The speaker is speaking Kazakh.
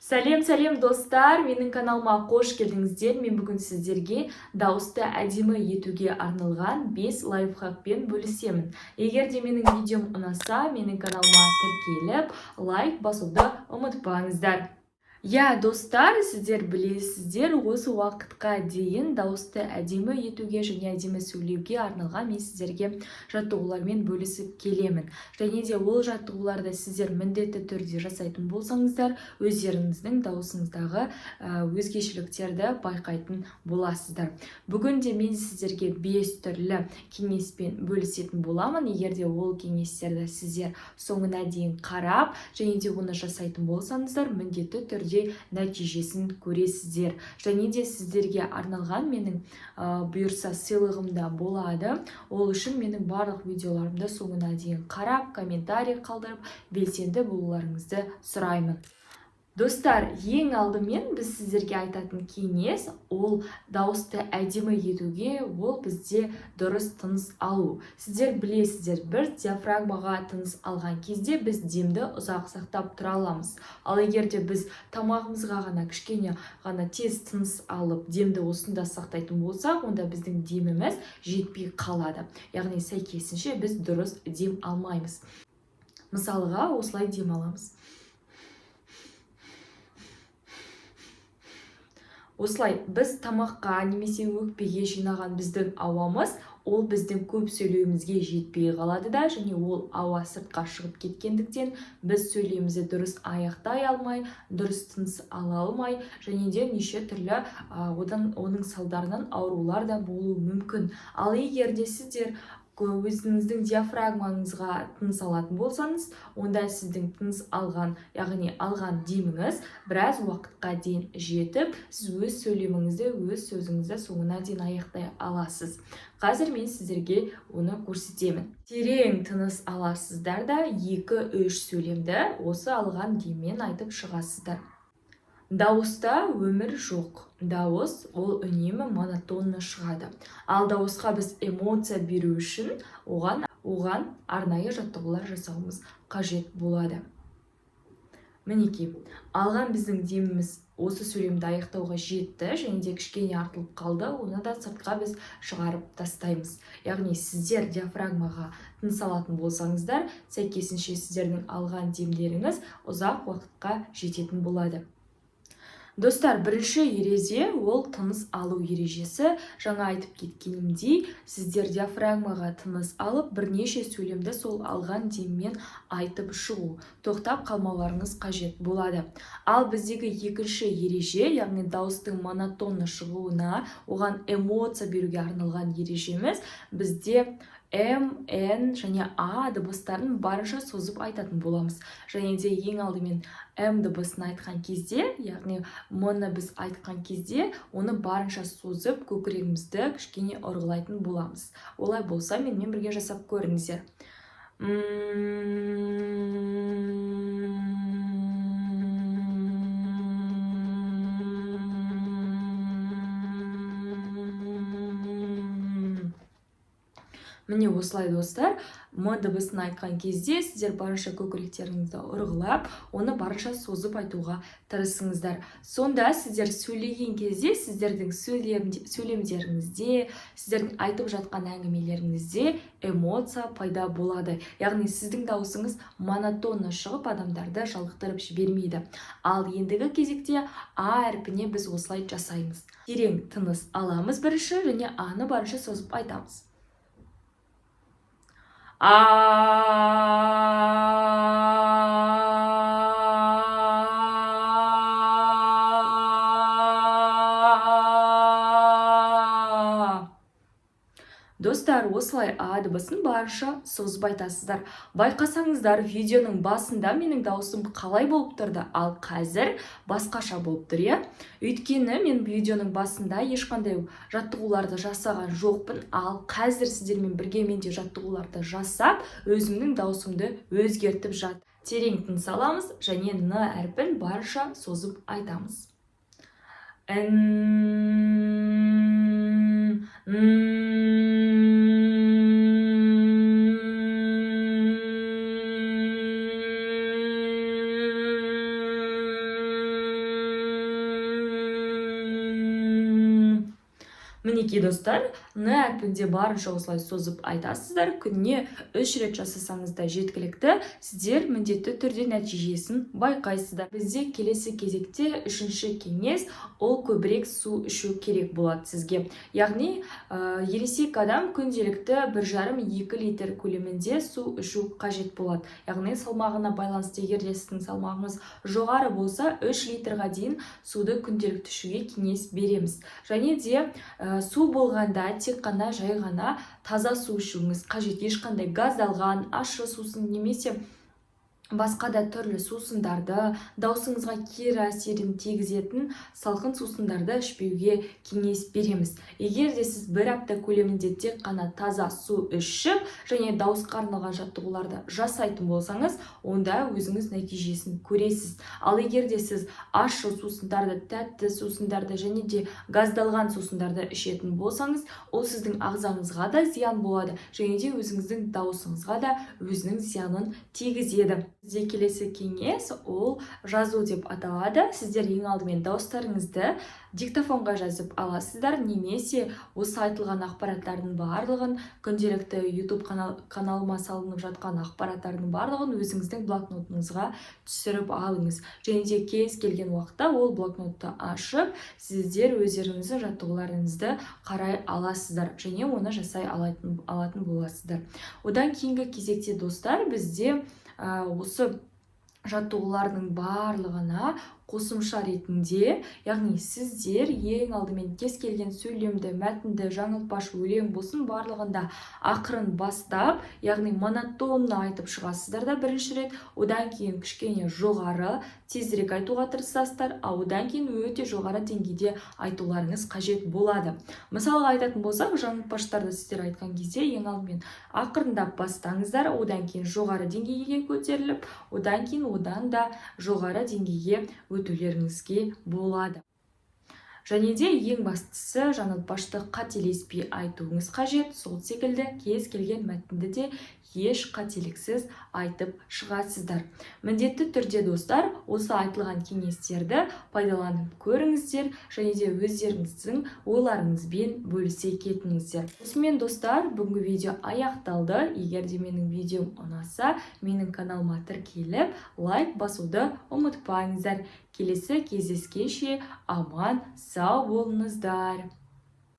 Сәлем достар, менің каналыма қош келдіңіздер. Мен бүгін сіздерге дауысты әдемі етуге арналған 5 лайфхакпен бөлісемін. Егер де менің видеом ұнаса, менің каналыма тіркеліп, лайк басуды ұмытпаңыздар. Достар, сіздер білесіздер, осы уақытқа дейін дауысты әдемі етуге және әдемі сөйлеуге арналған мен сіздерге жаттығулармен бөлісіп келемін. Және де ол жаттығуларды сіздер міндетті түрде жасайтын болсаңыздар, өздеріңіздің дауысыңыздағы өзгешеліктерді байқайтын боласыздар. Бүгін де мен сіздерге 5 түрлі кеңеспен бөлісетін боламын. Егер де ол кеңестерді сіздер соңына дейін қарап, және де оны жасайтын болсаңыздар, міндетті түрде нәтижесін көресіздер. Және де сіздерге арналған менің бұйырса сыйлығымда болады. Ол үшін менің барлық видеоларымды соңына дейін қарап, комментарий қалдырып, белсенді болуларыңызды сұраймын. Достар, ең алдымен біз сіздерге айтатын кеңес, ол дауысты әдемі етуге, ол бізде дұрыс тыныс алу. Сіздер білесіздер, бір диафрагмаға тыныс алған кезде біз демді ұзақ сақтап тұра аламыз. Ал егер де біз тамағымызға ғана кішкене ғана тез тыныс алып, демді осында сақтайтын болсақ, онда біздің деміміз жетпей қалады. Яғни сәйкесінше біз дұрыс дем алмаймыз. Мысалға, осылай дем аламыз. Осылай біз тамаққа немесе өкпеге жинаған біздің ауамыз, ол біздің көп сөйлеуімізге жетпей қалады да, және ол ауа сыртқа шығып кеткендіктен біз сөйлемімізді дұрыс аяқтай алмай, дұрыс тыныс ала алмай, және де неше түрлі оның салдарынан аурулар да болуы мүмкін. Ал егер де сіздер өзіңіздің диафрагмаңызға тыныс алатын болсаңыз, онда сіздің тыныс алған, яғни алған деміңіз біраз уақытқа дейін жетіп, сіз өз сөйлеміңізді, өз сөзіңізді соңына дейін аяқтай аласыз. Қазір мен сіздерге оны көрсетемін. Терең тыныс аласыздар да 2-3 сөйлемді осы алған деммен айтып шығасыздар. Дауыста өмір жоқ. Дауыс ол үнемі монотонны шығады. Ал дауысқа біз эмоция беру үшін оған арнайы жаттығулар жасауымыз қажет болады. Мінекей, алған біздің деміміз осы сөйлемді аяқтауға жетті, және де кішкене артылып қалды, оны да сыртқа біз шығарып тастаймыз. Яғни сіздер диафрагмаға тыныс алатын болсаңыздар, сәйкесінше сіздердің алған демдеріңіз ұзақ уақытқа жететін болады. Достар, бірінші ереже ол тыныс алу ережесі. Жаңа айтып кеткенімдей, сіздер диафрагмаға тыныс алып, бірнеше сөйлемді сол алған деммен айтып шығу, тоқтап қалмауларыңыз қажет болады. Ал біздегі екінші ереже, яғни дауыстың монотонны шығуына, оған эмоция беруге арналған ережеміз, бізде М, Н және А дыбыстарын барынша созып айтатын боламыз. Және де ең алдымен М дыбысын айтқан кезде, яғни М-ны біз айтқан кезде, оны барынша созып, көкірегімізді кішкене ұрғылайтын боламыз. Олай болса, менімен бірге жасап көріңіздер. Міне осылай достар, М дыбысын айтқан кезде сіздер барынша көкіректеріңізді ұрғылап, оны барынша созып айтуға тырысыңыздар. Сонда сіздер сөйлеген кезде сіздердің сөйлемдеріңізде, сіздердің айтып жатқан әңгімелеріңізде эмоция пайда болады. Яғни сіздің дауысыңыз монотонны шығып, адамдарды жалықтырып жібермейді. Ал ендігі кезекте А әрпіне біз осылай жасаймыз. Терең тыныс аламыз бірінші, және А-ны барынша созып айтамыз. Достар, осылай А дыбысын барынша созып айтасыздар. Байқасаңыздар, видеоның басында менің дауысым қалай болып тұрды, ал қазір басқаша болып тұр, Өйткені мен видеоның басында ешқандай жаттығуларды жасаған жоқпын, ал қазір сіздермен бірге менде жаттығуларды жасап, өзімнің дауысымды өзгертіп жат. Терең тыныс аламыз, және Н әрпін барынша созып айтамыз. Мінекей достар, н әрпінде барынша осылай созып айтасыздар. Күніне 3 рет жасасаңыз да жеткілікті, сіздер міндетті түрде нәтижесін байқайсыздар. Бізде келесі кезекте үшінші кеңес, ол көбірек су ішу керек болады сізге. Яғни ересек адам күнделікті 1,5-2 литр көлемінде су ішу қажет болады. Яғни салмағына байланысты, егер де сіздің салмағыңыз жоғары болса, 3 литрға дейін суды күнделікті ішуге кеңес береміз. Және де су болғанда тек қана жай ғана таза су ішуіңіз қажет. Ешқандай газдалған, ащы сусын немесе басқа да түрлі сусындарды, даусыңызға кері әсерін тигізетін салқын сусындарды ішпеуге кеңес береміз. Егер де сіз 1 апта көлемінде тек қана таза су ішіп, және дауысқа арналған жаттығуларды жасайтын болсаңыз, онда өзіңіз нәтижесін көресіз. Ал егер де сіз ащы сусындарды, тәтті сусындарды және де газдалған сусындарды ішетін болсаңыз, ол сіздің ағзаңызға да зиян болады, және де өзіңіздің дауысыңызға да өзінің зиянын тигізеді. Бізде келесі кеңес, ол жазу деп аталады. Сіздер ең алдымен дауыстарыңызды диктофонға жазып аласыздар, немесе осы айтылған ақпараттардың барлығын, күнделікті YouTube каналыма салынып жатқан ақпараттардың барлығын өзіңіздің блокнотыңызға түсіріп алыңыз. Және де кез келген уақытта ол блокнотты ашып, сіздер өздеріңіздің жаттығуларыңызды қарай аласыздар, және оны жасай алатын боласыздар. Одан кейінгі кезекте достар, бізде осы жаттығулардың барлығына қосымша ретінде, яғни сіздер ең алдымен кез келген сөйлемді, мәтінді, жаңылтпаш өлең болсын, барлығында ақырын бастап, яғни монотонны айтып шығасыздар да бірінші рет, одан кейін кішкене жоғары, тезірек айтуға тырысасыздар, одан кейін өте жоғары деңгейде айтуларыңыз қажет болады. Мысалға айтатын болсақ, жаңылтпаштарды сіздер айтқан кезде ең алдымен ақырындап бастаңыздар, одан кейін жоғары деңгейге көтеріліп, одан кейін одан да жоғары деңгейге өтулеріңізге болады. Және де ең бастысы, жаңылтпашты қателеспей айтуыңыз қажет. Сол секілді кез келген мәтінді де еш қателіксіз айтып шығасыздар. Міндетті түрде достар, осы айтылған кеңестерді пайдаланып көріңіздер, және де өздеріңіздің ойларыңызбен бөлісе кетіңіздер. Осымен достар, бүгінгі видео аяқталды. Егер де менің видеом ұнаса, менің каналыма тіркеліп, лайк басуды ұмытпаңыздар. Келесі кездескенше аман сау болыңыздар.